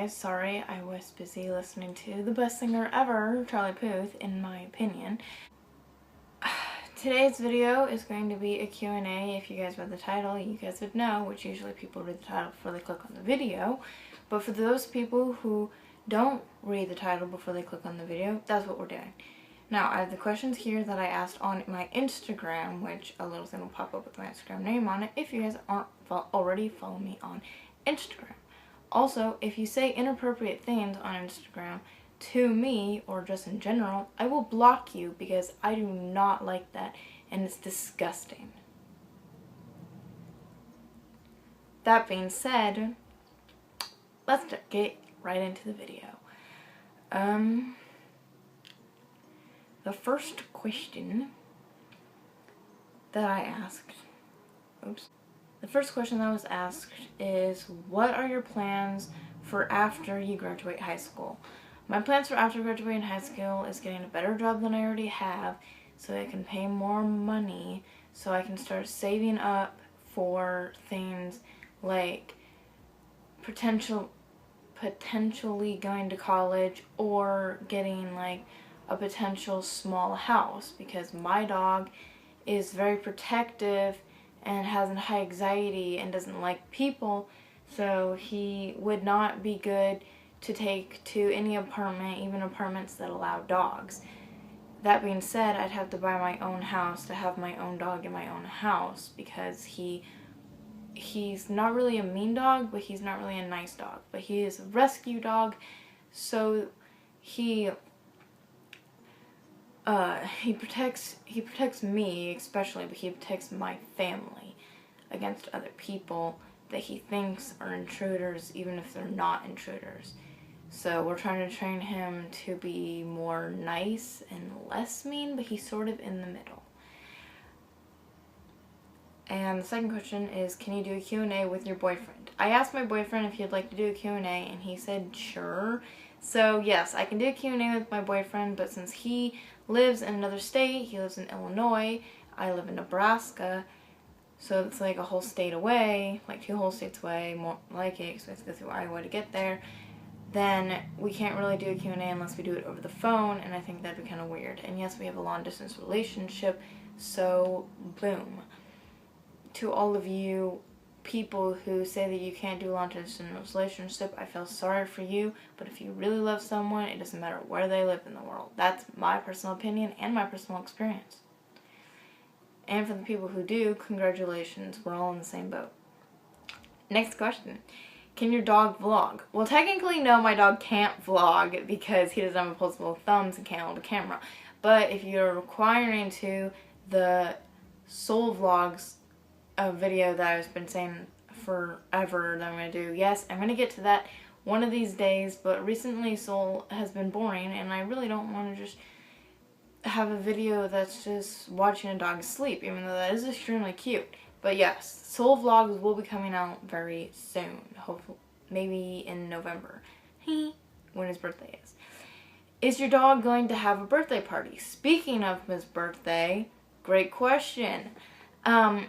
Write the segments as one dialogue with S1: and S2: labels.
S1: guys. Sorry, I was busy listening to the best singer ever, Charlie Puth, in my opinion. Today's video is going to be a Q&A. If you guys read the title, you guys would know, which usually people read the title before they click on the video. But for those people who don't read the title before they click on the video, that's what we're doing. Now, I have the questions here that I asked on my Instagram, which a little thing will pop up with my Instagram name on it if you guys aren't already following me on Instagram. Also, if you say inappropriate things on Instagram to me or just in general, I will block you because I do not like that and it's disgusting. That being said, let's get right into the video. The first question that I asked, the first question that was asked is, what are your plans for after you graduate high school? My plans for after graduating high school is getting a better job than I already have so I can pay more money so I can start saving up for things like potentially going to college or getting like a potential small house, because my dog is very protective and has high anxiety and doesn't like people, so he would not be good to take to any apartment, even apartments that allow dogs. That being said, I'd have to buy my own house to have my own dog in my own house, because he's not really a mean dog, but he's not really a nice dog. But he is a rescue dog, so he protects me especially, but he protects my family against other people that he thinks are intruders, even if they're not intruders. So we're trying to train him to be more nice and less mean, but he's sort of in the middle. And the second question is, can you do a Q&A with your boyfriend? I asked my boyfriend if he'd like to do a Q&A, and he said sure. So yes, I can do a Q&A with my boyfriend, but since he lives in another state, he lives in Illinois, I live in Nebraska, so it's like a whole state away, like 2 whole states away, more like it, so I have to go through Iowa to get there, then we can't really do a Q&A unless we do it over the phone, and I think that'd be kind of weird. And yes, we have a long-distance relationship, so boom. To all of you people who say that you can't do a long-distance relationship, I feel sorry for you, but if you really love someone, it doesn't matter where they live in the world. That's my personal opinion and my personal experience. And for the people who do, congratulations, we're all in the same boat. Next question. Can your dog vlog? Well, technically, no, my dog can't vlog because he doesn't have opposable thumbs and can't hold a camera. But if you're requiring to the Soul Vlogs, a video that I've been saying forever that I'm going to do, yes, I'm going to get to that one of these days, but recently Soul has been boring, and I really don't want to just have a video that's just watching a dog sleep, even though that is extremely cute. But yes, Soul Vlogs will be coming out very soon, hopefully, maybe in November, when his birthday is. Is your dog going to have a birthday party? Speaking of his birthday, great question.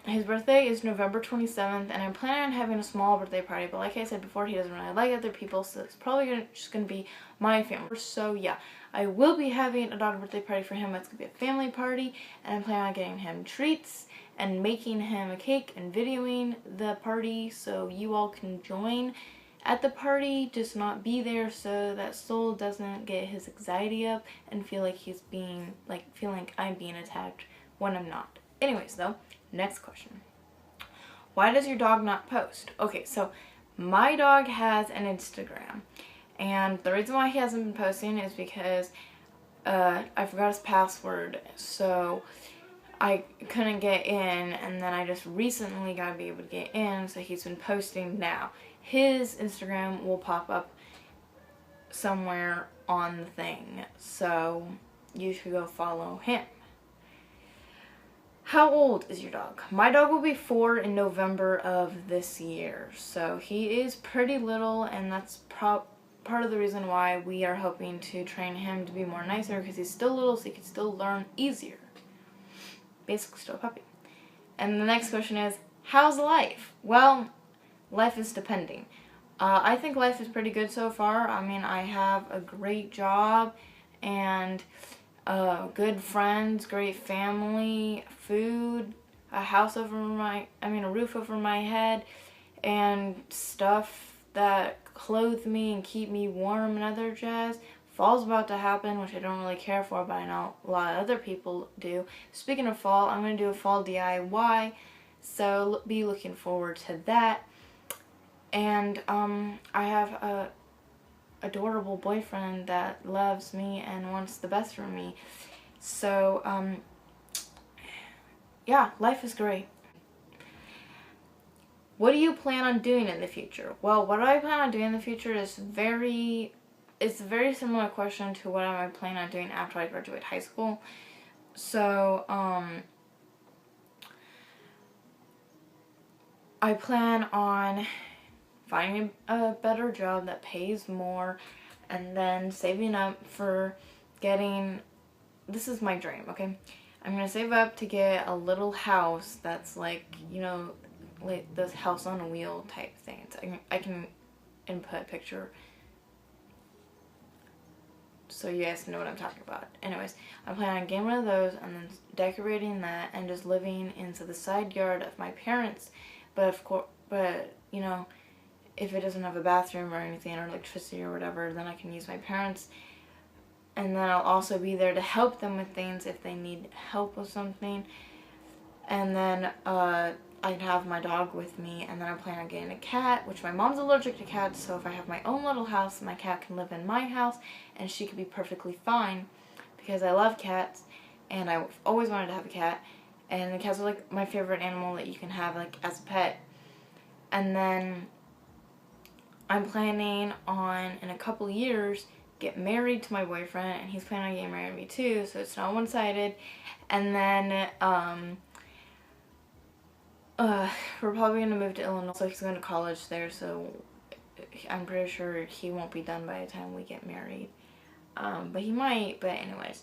S1: His birthday is November 27th, and I'm planning on having a small birthday party, but like I said before, he doesn't really like other people, so it's probably just going to be my family. So yeah, I will be having a dog birthday party for him. It's going to be a family party, and I'm planning on getting him treats and making him a cake and videoing the party so you all can join at the party, just not be there, so that Soul doesn't get his anxiety up and feel like he's being, feel like I'm being attacked when I'm not. Anyways though, next question. Why does your dog not post? Okay, so my dog has an Instagram, and the reason why he hasn't been posting is because I forgot his password, so I couldn't get in, and then I just recently got to be able to get in, so he's been posting now. His Instagram will pop up somewhere on the thing, so you should go follow him. How old is your dog? My dog will be 4 in November of this year, so he is pretty little, and that's part of the reason why we are hoping to train him to be more nicer, because he's still little, so he can still learn easier. Basically still a puppy. And the next question is, how's life? Well, life is depending. I think life is pretty good so far. I mean, I have a great job and good friends, great family, food, a house over a roof over my head, and stuff that clothe me and keep me warm and other jazz. Fall's about to happen, which I don't really care for, but I know a lot of other people do. Speaking of fall, I'm going to do a fall DIY, so be looking forward to that. And I have a adorable boyfriend that loves me and wants the best for me. So, yeah, life is great. What do you plan on doing in the future? Well, what I plan on doing in the future is it's a very similar question to what I plan on doing after I graduate high school. So, I plan on finding a better job that pays more, and then saving up for getting, this is my dream, okay? I'm gonna save up to get a little house that's like, you know, like this house on a wheel type thing. I can input a picture so you guys know what I'm talking about. Anyways, I'm planning on getting one of those and then decorating that and just living into the side yard of my parents. But of course, you know, if it doesn't have a bathroom or anything or electricity or whatever, then I can use my parents. And then I'll also be there to help them with things if they need help with something. And then I'd have my dog with me, and then I plan on getting a cat, which my mom's allergic to cats, so if I have my own little house, my cat can live in my house, and she could be perfectly fine, because I love cats, and I've always wanted to have a cat, and the cats are like my favorite animal that you can have like as a pet. And then I'm planning on, in a couple years, get married to my boyfriend, and he's planning on getting married to me too, so it's not one-sided. And then we're probably going to move to Illinois, so he's going to college there, so I'm pretty sure he won't be done by the time we get married. But he might, but anyways,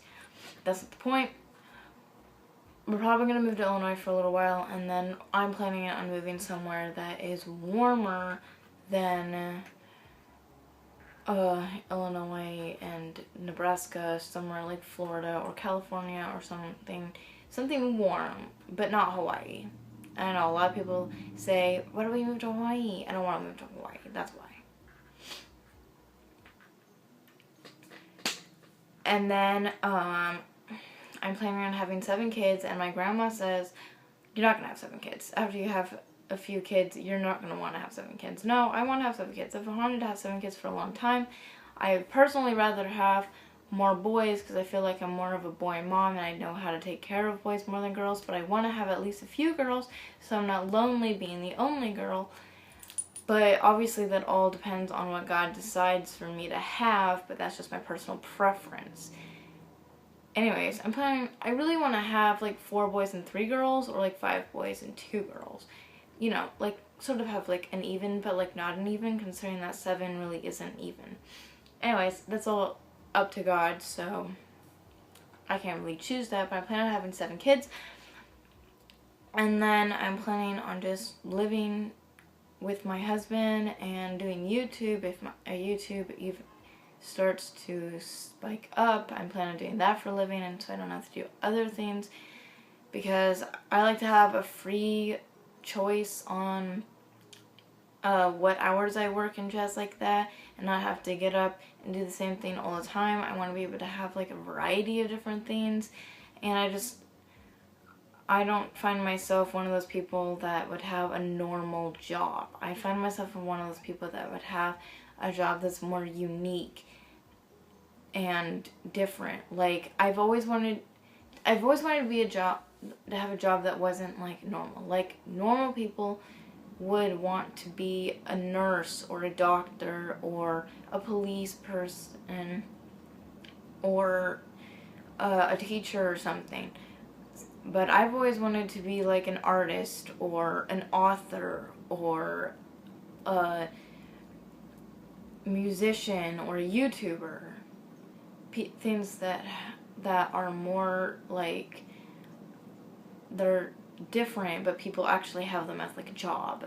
S1: that's not the point. We're probably going to move to Illinois for a little while, and then I'm planning on moving somewhere that is warmer than Illinois and Nebraska, somewhere like Florida or California or something warm, but not Hawaii. I know a lot of people say, why do we move to Hawaii? I don't want to move to Hawaii, that's why. And then, I'm planning on having 7 kids, and my grandma says, you're not going to have 7 kids. After you have a few kids, you're not going to want to have 7 kids. No, I want to have 7 kids. I've wanted to have 7 kids for a long time. I would personally rather have more boys because I feel like I'm more of a boy mom and I know how to take care of boys more than girls, but I want to have at least a few girls so I'm not lonely being the only girl. But obviously that all depends on what God decides for me to have, but that's just my personal preference. Anyways, I really want to have like 4 boys and 3 girls, or like 5 boys and 2 girls. You know, like sort of have like an even, but like not an even, considering that 7 really isn't even. Anyways, that's all up to God, so I can't really choose that, but I plan on having 7 kids. And then I'm planning on just living with my husband and doing YouTube. If YouTube even starts to spike up, I'm planning on doing that for a living, and so I don't have to do other things, because I like to have a free choice on what hours I work and jazz like that, and not have to get up and do the same thing all the time. I want to be able to have like a variety of different things, and I don't find myself one of those people that would have a normal job. I find myself one of those people that would have a job that's more unique and different. Like I've always wanted to be to have a job that wasn't like normal. Like normal people would want to be a nurse or a doctor or a police person or a teacher or something. But I've always wanted to be like an artist or an author or a musician or a YouTuber. Things that are more like, they're different, but people actually have them as like a job.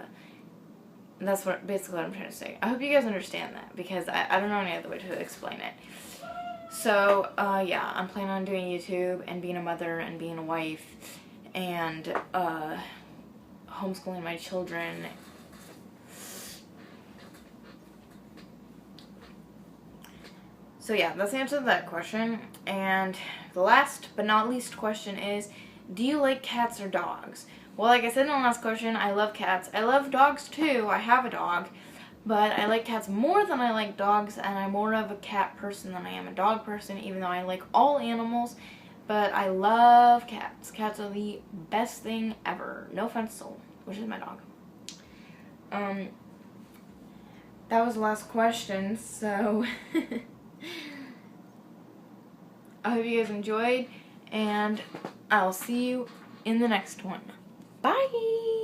S1: That's basically what I'm trying to say. I hope you guys understand that, because I don't know any other way to explain it. So, yeah, I'm planning on doing YouTube and being a mother and being a wife and, homeschooling my children. So yeah, that's the answer to that question. And the last but not least question is, do you like cats or dogs? Well, like I said in the last question, I love cats. I love dogs too. I have a dog. But I like cats more than I like dogs, and I'm more of a cat person than I am a dog person, even though I like all animals. But I love cats. Cats are the best thing ever. No offense, Soul, which is my dog. That was the last question, so I hope you guys enjoyed, and I'll see you in the next one. Bye!